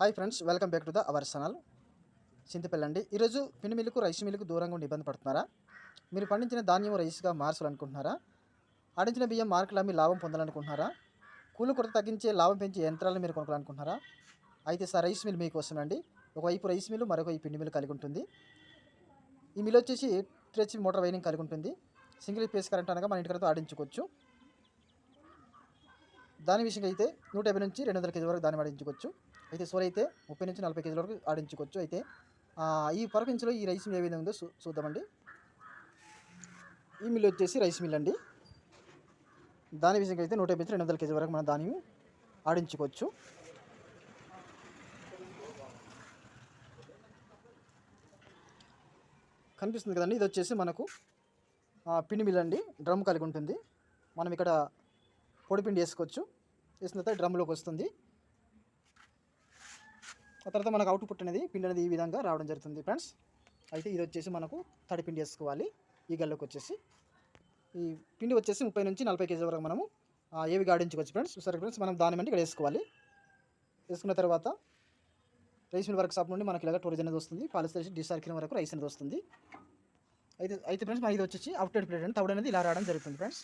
Hi friends, welcome back to the our channel. Chintapalli అండి. ఈరోజు పిండి మిల్లుకు రైస్ మిల్లుకు దూరంగా ఉండి ఇబ్బంది పడుతున్నారా? మీరు పండించిన ధాన్యం రైస్గా మార్చాలనుకుంటున్నారా? ఆడించిన బియ్యం మార్కెట్లో అమ్మి లాభం పొందాలనుకుంటున్నారా? కూలి కొరత తగ్గించే లాభం పెంచే యంత్రాలను మీరు కొనుక్కోవాలనుకుంటున్నారా? అయితే సార్ రైస్ మిల్ మీకోసమండి. ఒకవైపు రైస్ మిల్లు, మరొకవైపు పిండి మిల్లు కలిగి ఉంటుంది. ఈ మిల్ వచ్చేసి ట్రెచ్ మోటార్ వైరింగ్ కలిగి ఉంటుంది. సింగిల్ ఫేస్ కరెంట్ అనగా మన ఇంటికలతో ఆడించుకోవచ్చు. దాని విషయంగా అయితే 150 నుంచి 200 కేజీల వరకు దాన్ని ఆడించుకోవచ్చు. అయితే సోర్ అయితే 30 నుంచి 40 కేజీల వరకు ఆడించుకోవచ్చు. అయితే ఈ పరపించులో ఈ రైస్ మిల్ ఏ విధంగా ఉందో చూద్దామండి. ఈ మిల్ వచ్చేసి రైస్ మిల్ అండి. దాని విషయంగా అయితే 150 నుంచి 200 కేజీల వరకు మనం దాన్ని ఆడించుకోవచ్చు. కనిపిస్తుంది కదండి, ఇది వచ్చేసి మనకు పిండి మిల్ అండి. డ్రమ్ కలిగి ఉంటుంది. మనం ఇక్కడ పొడి పిండి వేసుకోవచ్చు. వేసిన తర్వాత డ్రమ్లోకి వస్తుంది. ఆ తర్వాత మనకు అవుట్పుట్ అనేది పిండి అనేది ఈ విధంగా రావడం జరుగుతుంది ఫ్రెండ్స్. అయితే ఇది వచ్చేసి మనకు తడి పిండి వేసుకోవాలి. ఈ గల్లోకి వచ్చేసి ఈ పిండి వచ్చేసి 30 నుంచి 40 కేజీల వరకు మనము ఏవి ఆడించుకోవచ్చు ఫ్రెండ్స్. సరే ఫ్రెండ్స్, మనం దాని అంటే ఇక్కడ వేసుకోవాలి. వేసుకున్న తర్వాత రైస్ మిల్ వర్క్ షాప్ నుండి మనకి ఇలాగ టోరేజ్ అనేది వస్తుంది. పాలిస్టర్ డిసార్కిన్ వరకు రైస్ అనేది వస్తుంది. అయితే ఫ్రెండ్స్, మన ఇది వచ్చేసి అవుట్లెట్ ప్లేట్ అని తవుడు అనేది ఇలా రావడం జరుగుతుంది ఫ్రెండ్స్.